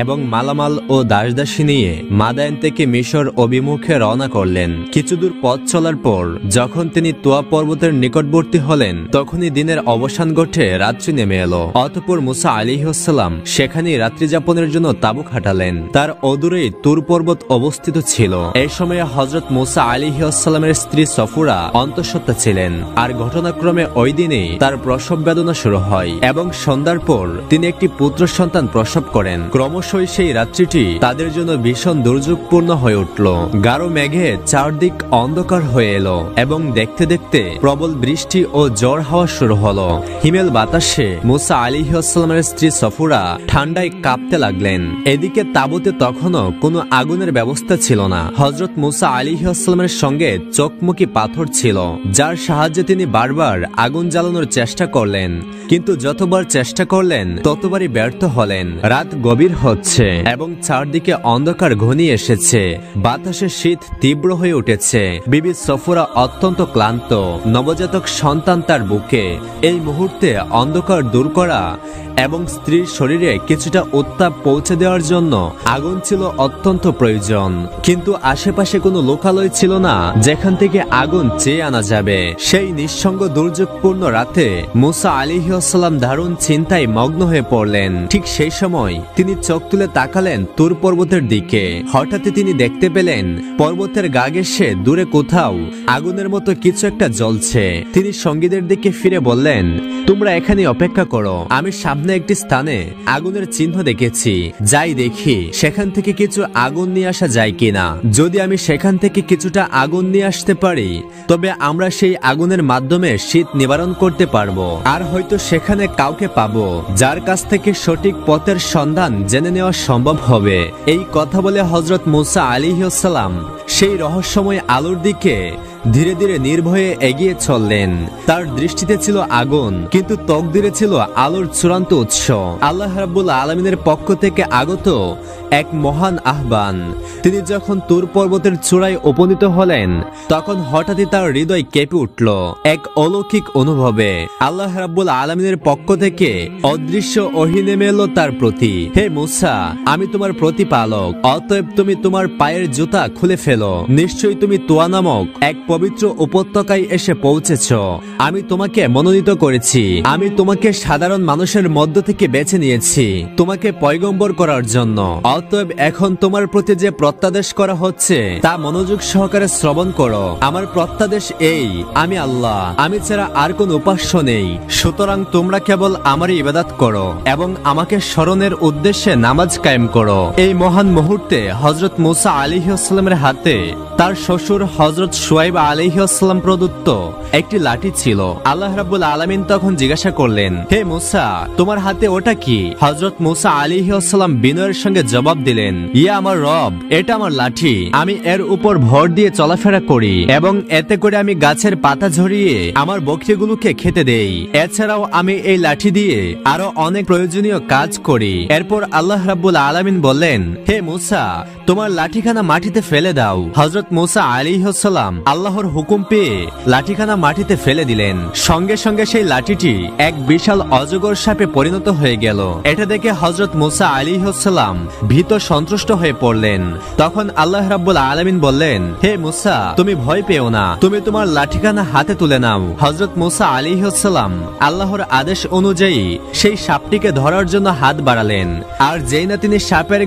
এবং মালামাল ও দাসদাসী নিয়ে মাদায়েন থেকে মিশর অভিমুখে রওনা করলেন। কিছুদূর পথ চলার পর যখন তিনি তুয়া পর্বতের নিকটবর্তী হলেন, তখনই দিনের অবসান ঘটে রাত্রি নেমে এলো। অতঃপর মুসা আলাইহিসসালাম সেখানেই রাত্রি যাপনের জন্য তাঁবু খাটালেন। তার অদূরেই তুর পর্বত অবস্থিত ছিল। এই সময়ে হযরত মুসা আলাইহিসসালামের স্ত্রী সফুরা অন্তঃসত্ত্বা ছিলেন। আর ঘটনাক্রমে ওই দিনেই তার প্রসব বেদনা শুরু হয় এবং সন্ধ্যার পর তিনি একটি পুত্র সন্তান প্রসব করেন। ক্রমশই সেই রাত্রিটি তাদের জন্য ভীষণ দুর্যোগপূর্ণ হয়ে উঠল। গাঢ় মেঘে চারদিক অন্ধকার হয়ে এলো এবং দেখতে দেখতে প্রবল বৃষ্টি ও ঝড় হাওয়া শুরু হলো। হিমেল বাতাসে মুসা আলাইহিসসালামের স্ত্রী সফুরা ঠান্ডায় কাঁপতে লাগলেন। এদিকে তাঁবুতে তখনও কোনো আগুনের ব্যবস্থা ছিল না। হযরত মুসা আলাইহিসসালামের সঙ্গে চোখমুখী পাথর ছিল, যার সাহায্যে তিনি বারবার আগুন জ্বালানোর চেষ্টা করলেন, কিন্তু যতবার চেষ্টা করলেন ততবারই ব্যর্থ হলেন। রাত গভীর হচ্ছে এবং চারদিকে অন্ধকার ঘনিয়ে এসেছে। বাতাসে শীত তীব্র হয়ে উঠেছে। বিবি সফুরা অত্যন্ত ক্লান্ত, নবজাতক সন্তান তার বুকে। এই মুহূর্তে অন্ধকার দূর করা এবং স্ত্রীর শরীরে কিছুটা উত্তাপ পৌঁছে দেওয়ার জন্য আগুন ছিল অত্যন্ত প্রয়োজন। কিন্তু আশেপাশে কোনো লোকালয় ছিল না যেখান থেকে আগুন চেয়ে আনা যাবে। সেই নিঃসঙ্গ দুর্যোগপূর্ণ রাতে মুসা আলাইহিসসালাম দারুণ চিন্তায় মগ্ন হয়ে পড়লেন। ঠিক সেই সময় তিনি চোখ তুলে তাকালেন তুর পর্বতের দিকে। হঠাৎই তিনি দেখতে পেলেন পর্বতের গা ঘেঁষে দূরে কোথাও আগুনের মতো কিছু একটা জ্বলছে। তিনি সঙ্গীদের দিকে ফিরে বললেন, তোমরা এখানে অপেক্ষা করো, আমি সামনে একটি স্থানে আগুনের চিহ্ন দেখেছি, যাই দেখি সেখান থেকে কিছু আগুন নিয়ে আসা যায় কিনা। যদি আমি সেখান থেকে কিছুটা আগুন নিয়ে আসতে পারি, তবে আমরা সেই আগুনের মাধ্যমে শীত নিবারণ করতে পারবো। আর হয়তো সেখানে কাউকে পাবো যার কাছ থেকে সঠিক পথের সন্ধান জেনে নেওয়া সম্ভব হবে। এই কথা বলে হযরত মুসা আলাইহিসসালাম সেই রহস্যময় আলোর দিকে ধীরে ধীরে নির্ভয়ে এগিয়ে চললেন। তার দৃষ্টিতে ছিল আগুন, কিন্তু তকদিরে ছিল আলোর চূড়ান্ত উৎস, আল্লাহ রাব্বুল আলামিনের পক্ষ থেকে আগত এক মহান আহ্বান। তিনি যখন তুর পর্বতের চূড়ায় উপনীত হলেন, তখন হঠাৎই তার হৃদয় কেঁপে উঠল এক অলৌকিক অনুভবে। আল্লাহ রাব্বুল আলামিনের পক্ষ থেকে অদৃশ্য ওহী নেমে এলো তার প্রতি। হে মুসা, আমি তোমার প্রতিপালক, অতএব তুমি তোমার পায়ের জুতা খুলে ফেলো। নিশ্চয়ই তুমি তুয়া নামক এক পবিত্র উপত্যকায় এসে পৌঁছেছ। আমি তোমাকে মনোনীত করেছি। আমি তোমাকে সাধারণ মানুষের মধ্য থেকে বেছে নিয়েছি তোমাকে পয়গম্বর করার জন্য। অতএব এখন তোমার প্রতি যে প্রত্যাদেশ করা হচ্ছে তা মনোযোগ সহকারে শ্রবণ করো। আমার প্রত্যাদেশ এই, আমি আল্লাহ, আমি ছাড়া আর কোন উপাস্য নেই। সুতরাং তোমরা কেবল আমারই ইবাদত করো এবং আমাকে স্মরণের উদ্দেশ্যে নামাজ কায়েম করো। এই মহান মুহূর্তে হযরত মুসা আলাইহিসসালামের হাতে তার শ্বশুর হযরত শুআয়ব আলাইহিসসালাম প্রদত্ত একটি লাঠি ছিল। আল্লাহ রাব্বুল আলামিন তখন জিজ্ঞাসা করলেন, হে মুসা, তোমার হাতে ওটা কি? হযরত মুসা আলাইহিসসালাম বিনয়ের সঙ্গে জবাব দিলেন, ইয়া আমার রব, এটা আমার লাঠি। আমি এর উপর ভর দিয়ে চলাফেরা করি এবং এতে করে আমি গাছের পাতা ঝরিয়ে আমার বকরিগুলোকে খেতে দেই। এছাড়াও আমি এই লাঠি দিয়ে আরো অনেক প্রয়োজনীয় কাজ করি। এরপর আল্লাহ রাব্বুল আলামিন বললেন, হে মুসা, তোমার লাঠিখানা মাটিতে ফেলে দাও। হযরত মুসা আলাইহিসসালাম আল্লাহর হুকুম পেয়ে লাঠিখানা মাটিতে ফেলে দিলেন। সঙ্গে সঙ্গে সেই লাঠিটি এক বিশাল অজগর সাপে পরিণত হয়ে গেল। এটা দেখে হযরত মুসা আলাইহিসসালাম ভীত সন্ত্রস্ত হয়ে পড়লেন। তখন আল্লাহ রাব্বুল আলামিন বললেন, হে মুসা, তুমি ভয় পেও না, তুমি তোমার লাঠিখানা হাতে তুলে নাও। হযরত মুসা আলাইহিসসালাম আল্লাহর আদেশ অনুযায়ী সেই সাপটিকে ধরার জন্য হাত বাড়ালেন। আর যেই না তিনি সাপের